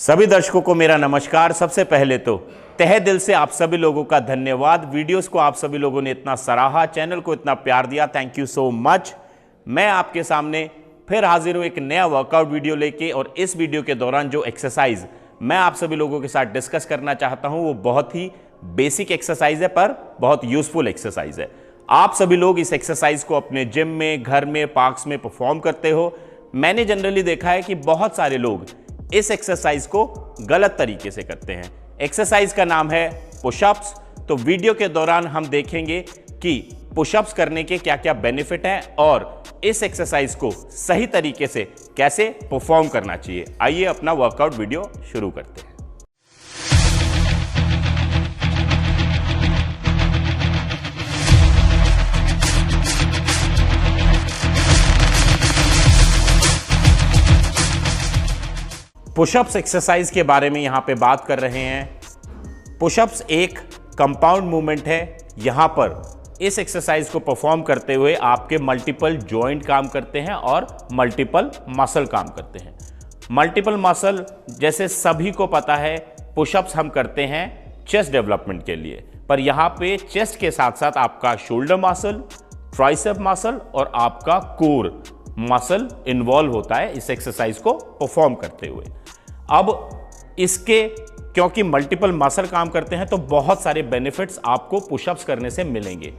सभी दर्शकों को मेरा नमस्कार। सबसे पहले तो तहे दिल से आप सभी लोगों का धन्यवाद। वीडियोस को आप सभी लोगों ने इतना सराहा, चैनल को इतना प्यार दिया, थैंक यू सो मच। मैं आपके सामने फिर हाजिर हूं एक नया वर्कआउट वीडियो लेके, और इस वीडियो के दौरान जो एक्सरसाइज मैं आप सभी लोगों के साथ डिस्कस करना चाहता हूं वो बहुत ही बेसिक एक्सरसाइज है, पर बहुत यूजफुल एक्सरसाइज है। आप सभी लोग इस एक्सरसाइज को अपने जिम में, घर में, पार्क्स में परफॉर्म करते हो। मैंने जनरली देखा है कि बहुत सारे लोग इस एक्सरसाइज को गलत तरीके से करते हैं। एक्सरसाइज का नाम है पुशअप्स। तो वीडियो के दौरान हम देखेंगे कि पुशअप्स करने के क्या क्या बेनिफिट हैं और इस एक्सरसाइज को सही तरीके से कैसे परफॉर्म करना चाहिए। आइए अपना वर्कआउट वीडियो शुरू करते हैं। पुशअप्स एक्सरसाइज के बारे में यहां पे बात कर रहे हैं। पुशअप्स एक कंपाउंड मूवमेंट है। यहां पर इस एक्सरसाइज को परफॉर्म करते हुए आपके मल्टीपल जॉइंट काम करते हैं और मल्टीपल मसल काम करते हैं। मल्टीपल मसल जैसे सभी को पता है, पुशअप्स हम करते हैं चेस्ट डेवलपमेंट के लिए, पर यहां पे चेस्ट के साथ साथ आपका शोल्डर मसल, ट्राइसेप मसल और आपका कोर मसल इन्वॉल्व होता है इस एक्सरसाइज को परफॉर्म करते हुए। अब इसके क्योंकि मल्टीपल मसल काम करते हैं तो बहुत सारे बेनिफिट्स आपको पुशअप्स करने से मिलेंगे।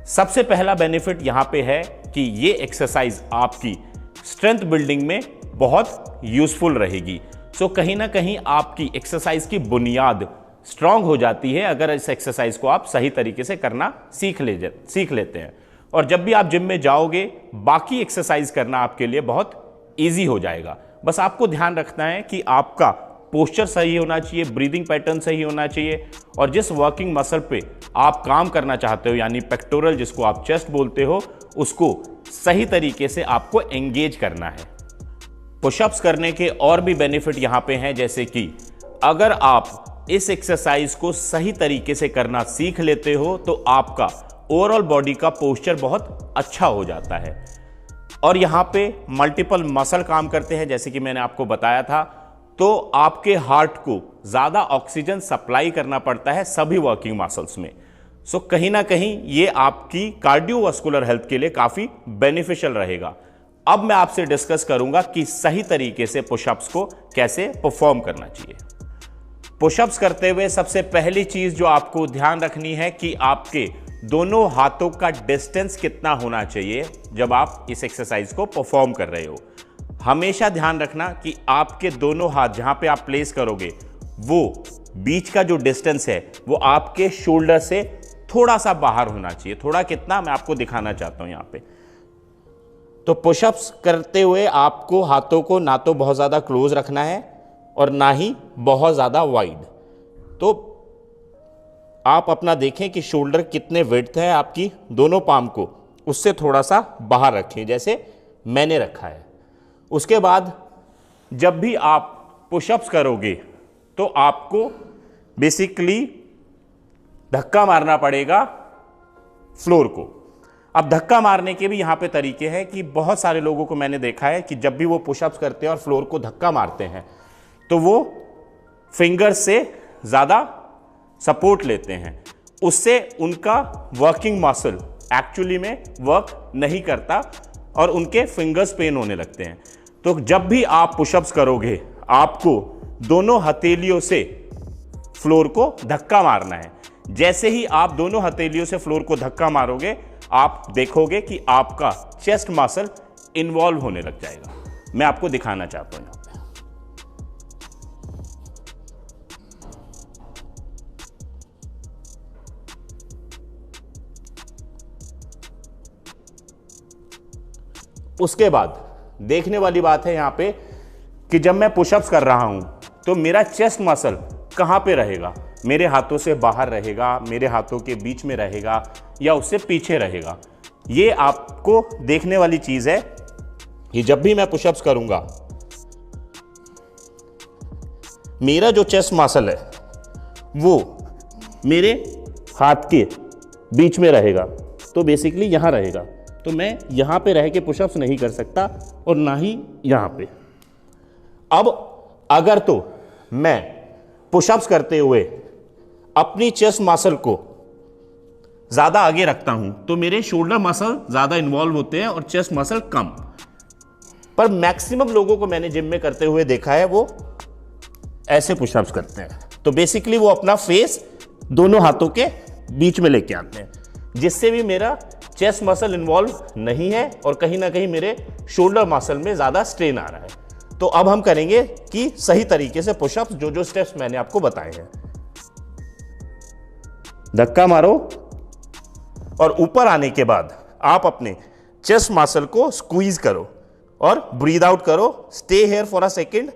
सबसे पहला बेनिफिट यहां पे है कि ये एक्सरसाइज आपकी स्ट्रेंथ बिल्डिंग में बहुत यूजफुल रहेगी। सो कहीं ना कहीं आपकी एक्सरसाइज की बुनियाद स्ट्रांग हो जाती है अगर इस एक्सरसाइज को आप सही तरीके से करना सीख लेते हैं। और जब भी आप जिम में जाओगे, बाकी एक्सरसाइज करना आपके लिए बहुत ईजी हो जाएगा। बस आपको ध्यान रखना है कि आपका पोस्चर सही होना चाहिए, ब्रीदिंग पैटर्न सही होना चाहिए, और जिस वर्किंग मसल पे आप काम करना चाहते हो यानी पेक्टोरल, जिसको आप चेस्ट बोलते हो, उसको सही तरीके से आपको एंगेज करना है। पुशअप्स करने के और भी बेनिफिट यहां पे हैं, जैसे कि अगर आप इस एक्सरसाइज को सही तरीके से करना सीख लेते हो तो आपका ओवरऑल बॉडी का पोस्चर बहुत अच्छा हो जाता है। और यहां पे मल्टीपल मसल काम करते हैं, जैसे कि मैंने आपको बताया था। तो आपके हार्ट को ज्यादा ऑक्सीजन सप्लाई करना पड़ता है सभी वर्किंग मसल्स में। सो कहीं ना कहीं ये आपकी कार्डियोवास्कुलर हेल्थ के लिए काफी बेनिफिशियल रहेगा। अब मैं आपसे डिस्कस करूंगा कि सही तरीके से पुशअप्स को कैसे परफॉर्म करना चाहिए। पुशअप्स करते हुए सबसे पहली चीज जो आपको ध्यान रखनी है कि आपके दोनों हाथों का डिस्टेंस कितना होना चाहिए जब आप इस एक्सरसाइज को परफॉर्म कर रहे हो। हमेशा ध्यान रखना कि आपके दोनों हाथ जहां पे आप प्लेस करोगे, वो बीच का जो डिस्टेंस है वो आपके शोल्डर से थोड़ा सा बाहर होना चाहिए। थोड़ा कितना, मैं आपको दिखाना चाहता हूं यहां पे। तो पुशअप्स करते हुए आपको हाथों को ना तो बहुत ज्यादा क्लोज रखना है और ना ही बहुत ज्यादा वाइड। तो आप अपना देखें कि शोल्डर कितने विड्थ है आपकी, दोनों पाम को उससे थोड़ा सा बाहर रखें जैसे मैंने रखा है। उसके बाद जब भी आप पुशअप्स करोगे तो आपको बेसिकली धक्का मारना पड़ेगा फ्लोर को। अब धक्का मारने के भी यहां पे तरीके हैं कि बहुत सारे लोगों को मैंने देखा है कि जब भी वो पुशअप्स करते हैं और फ्लोर को धक्का मारते हैं तो वो फिंगर से ज्यादा सपोर्ट लेते हैं, उससे उनका वर्किंग मसल एक्चुअली में वर्क नहीं करता और उनके फिंगर्स पेन होने लगते हैं। तो जब भी आप पुशअप्स करोगे आपको दोनों हथेलियों से फ्लोर को धक्का मारना है। जैसे ही आप दोनों हथेलियों से फ्लोर को धक्का मारोगे, आप देखोगे कि आपका चेस्ट मसल इन्वॉल्व होने लग जाएगा। मैं आपको दिखाना चाहता हूं यहां पे। उसके बाद देखने वाली बात है यहां पे कि जब मैं पुशअप्स कर रहा हूं तो मेरा चेस्ट मसल कहां पे रहेगा। मेरे हाथों से बाहर रहेगा, मेरे हाथों के बीच में रहेगा, या उससे पीछे रहेगा। ये आपको देखने वाली चीज है कि जब भी मैं पुशअप्स करूंगा मेरा जो चेस्ट मसल है वो मेरे हाथ के बीच में रहेगा, तो बेसिकली यहां रहेगा। तो मैं यहां पे रह के पुशअप्स नहीं कर सकता और ना ही यहां पे। अब अगर तो मैं पुशअप्स करते हुए अपनी चेस्ट मसल को ज़्यादा आगे रखता हूं तो मेरे शोल्डर मसल ज़्यादा इन्वॉल्व होते हैं और चेस्ट मसल कम। पर मैक्सिमम लोगों को मैंने जिम में करते हुए देखा है वो ऐसे पुशअप्स करते हैं। तो बेसिकली वो अपना फेस दोनों हाथों के बीच में लेके आते हैं, जिससे भी मेरा चेस्ट मसल इन्वॉल्व नहीं है और कहीं ना कहीं मेरे शोल्डर मसल में ज़्यादा स्ट्रेन आ रहा है। तो अब हम करेंगे कि सही तरीके से पुशअप्स, जो स्टेप्स मैंने आपको बताए हैं। धक्का मारो और ऊपर आने के बाद आप अपने चेस्ट मसल को स्क्वीज करो और ब्रीद आउट करो। Stay here for a second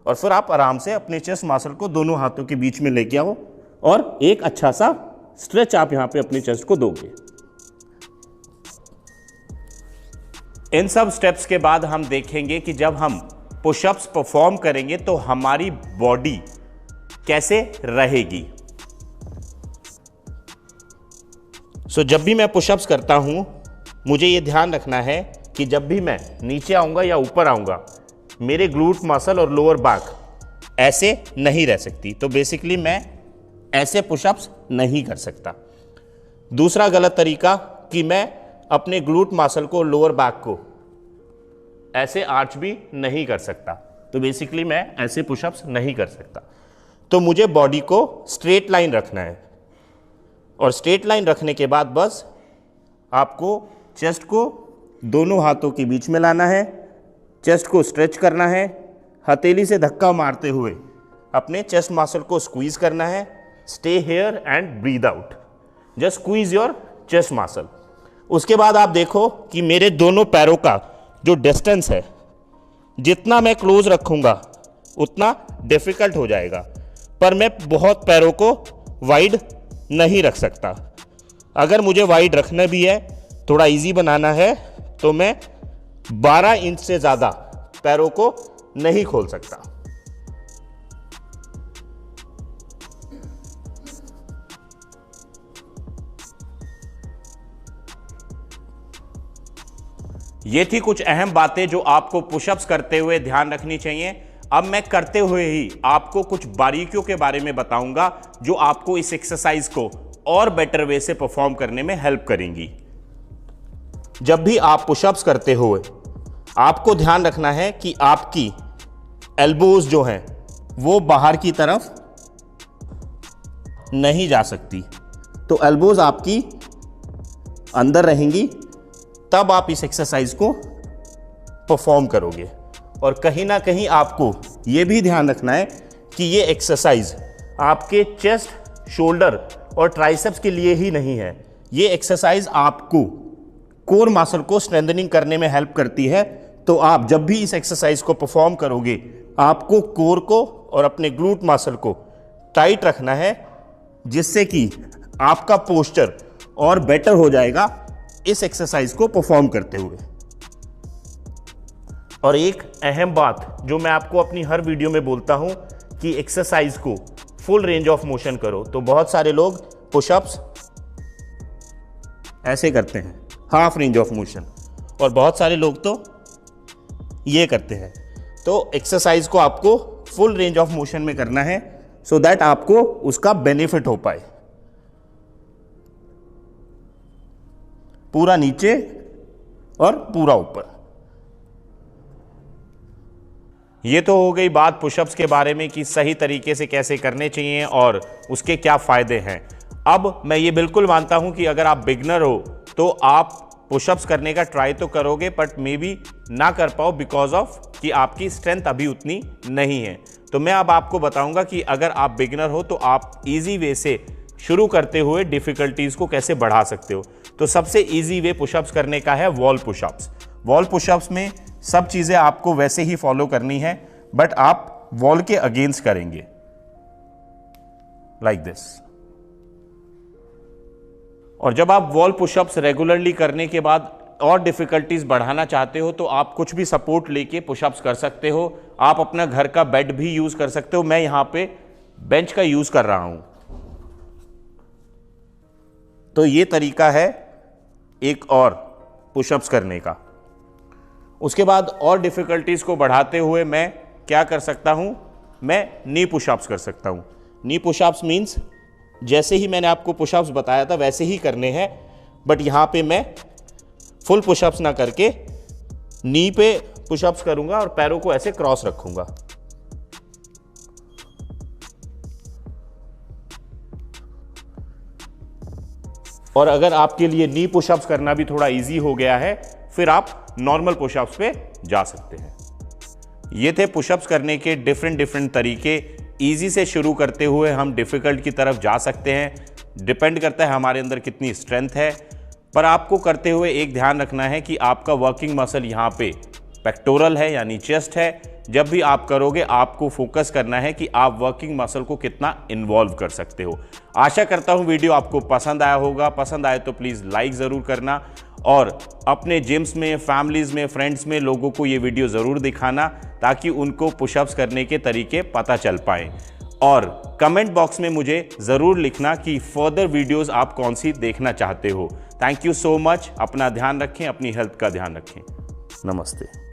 और फिर आप आराम से अपने चेस्ट मसल को दोनों हाथों के बीच में लेके आओ और एक अच्छा सा स्ट्रेच आप यहां पे अपनी चेस्ट को दोगे। इन सब स्टेप्स के बाद हम देखेंगे कि जब हम पुशअप्स परफॉर्म करेंगे तो हमारी बॉडी कैसे रहेगी। जब भी मैं पुशअप्स करता हूं मुझे यह ध्यान रखना है कि जब भी मैं नीचे आऊंगा या ऊपर आऊंगा मेरे ग्लूट मसल और लोअर बैक ऐसे नहीं रह सकती। तो बेसिकली मैं ऐसे पुशअप्स नहीं कर सकता। दूसरा गलत तरीका कि मैं अपने ग्लूट मसल को, लोअर बैक को ऐसे आर्च भी नहीं कर सकता। तो बेसिकली मैं ऐसे पुशअप्स नहीं कर सकता। तो मुझे बॉडी को स्ट्रेट लाइन रखना है और स्ट्रेट लाइन रखने के बाद बस आपको चेस्ट को दोनों हाथों के बीच में लाना है, चेस्ट को स्ट्रेच करना है, हथेली से धक्का मारते हुए अपने चेस्ट मसल को स्क्वीज करना है। Stay here and breathe out, just squeeze your chest muscle. उसके बाद आप देखो कि मेरे दोनों पैरों का जो डिस्टेंस है, जितना मैं क्लोज रखूंगा उतना डिफिकल्ट हो जाएगा, पर मैं बहुत पैरों को वाइड नहीं रख सकता। अगर मुझे वाइड रखना भी है, थोड़ा इजी बनाना है, तो मैं 12 इंच से ज़्यादा पैरों को नहीं खोल सकता। ये थी कुछ अहम बातें जो आपको पुशअप्स करते हुए ध्यान रखनी चाहिए। अब मैं करते हुए ही आपको कुछ बारीकियों के बारे में बताऊंगा जो आपको इस एक्सरसाइज को और बेटर वे से परफॉर्म करने में हेल्प करेंगी। जब भी आप पुशअप्स करते हुए आपको ध्यान रखना है कि आपकी एल्बोज जो हैं वो बाहर की तरफ नहीं जा सकती। तो एल्बोज आपकी अंदर रहेंगी, तब आप इस एक्सरसाइज को परफॉर्म करोगे। और कहीं ना कहीं आपको यह भी ध्यान रखना है कि ये एक्सरसाइज आपके चेस्ट, शोल्डर और ट्राइसेप्स के लिए ही नहीं है। ये एक्सरसाइज आपको कोर मसल को स्ट्रेंथनिंग करने में हेल्प करती है। तो आप जब भी इस एक्सरसाइज को परफॉर्म करोगे आपको कोर को और अपने ग्लूट मसल को टाइट रखना है, जिससे कि आपका पोस्चर और बेटर हो जाएगा इस एक्सरसाइज को परफॉर्म करते हुए। और एक अहम बात जो मैं आपको अपनी हर वीडियो में बोलता हूं कि एक्सरसाइज को फुल रेंज ऑफ मोशन करो। तो बहुत सारे लोग पुशअप्स ऐसे करते हैं, हाफ रेंज ऑफ मोशन, और बहुत सारे लोग तो ये करते हैं। तो एक्सरसाइज को आपको फुल रेंज ऑफ मोशन में करना है सो दैट आपको उसका बेनिफिट हो पाए। पूरा नीचे और पूरा ऊपर। ये तो हो गई बात पुशअप्स के बारे में कि सही तरीके से कैसे करने चाहिए और उसके क्या फायदे हैं। अब मैं ये बिल्कुल मानता हूं कि अगर आप बिगनर हो तो आप पुशअप्स करने का ट्राई तो करोगे, बट मे बी ना कर पाओ बिकॉज ऑफ कि आपकी स्ट्रेंथ अभी उतनी नहीं है। तो मैं अब आपको बताऊंगा कि अगर आप बिगनर हो तो आप इजी वे से शुरू करते हुए डिफिकल्टीज को कैसे बढ़ा सकते हो। तो सबसे इजी वे पुशअप्स करने का है वॉल पुशअप्स। वॉल पुशअप्स में सब चीजें आपको वैसे ही फॉलो करनी है, बट आप वॉल के अगेंस्ट करेंगे लाइक दिस। और जब आप वॉल पुशअप्स रेगुलरली करने के बाद और डिफिकल्टीज बढ़ाना चाहते हो तो आप कुछ भी सपोर्ट लेके पुशअप्स कर सकते हो। आप अपना घर का बेड भी यूज कर सकते हो। मैं यहां पे बेंच का यूज कर रहा हूं। तो ये तरीका है एक और पुशअप्स करने का। उसके बाद और डिफिकल्टीज को बढ़ाते हुए मैं क्या कर सकता हूं मैं नी पुशअप्स कर सकता हूँ। नी पुशअप्स मीन्स जैसे ही मैंने आपको पुशअप्स बताया था वैसे ही करने हैं, बट यहाँ पे मैं फुल पुशअप्स ना करके नी पे पुशअप्स करूंगा और पैरों को ऐसे क्रॉस रखूंगा। और अगर आपके लिए नी पुशअप्स करना भी थोड़ा इजी हो गया है, फिर आप नॉर्मल पुशअप्स पे जा सकते हैं। ये थे पुशअप्स करने के डिफरेंट तरीके। इजी से शुरू करते हुए हम डिफिकल्ट की तरफ जा सकते हैं, डिपेंड करता है हमारे अंदर कितनी स्ट्रेंथ है। पर आपको करते हुए एक ध्यान रखना है कि आपका वर्किंग मसल यहाँ पे पेक्टोरल है यानी चेस्ट है। जब भी आप करोगे आपको फोकस करना है कि आप वर्किंग मसल को कितना इन्वॉल्व कर सकते हो। आशा करता हूँ वीडियो आपको पसंद आया होगा। पसंद आए तो प्लीज़ लाइक ज़रूर करना और अपने जिम्स में, फैमिलीज़ में, फ्रेंड्स में लोगों को ये वीडियो ज़रूर दिखाना ताकि उनको पुशअप्स करने के तरीके पता चल पाएँ। और कमेंट बॉक्स में मुझे ज़रूर लिखना कि फर्दर वीडियोज़ आप कौन सी देखना चाहते हो। Thank you so much. अपना ध्यान रखें, अपनी हेल्थ का ध्यान रखें। नमस्ते।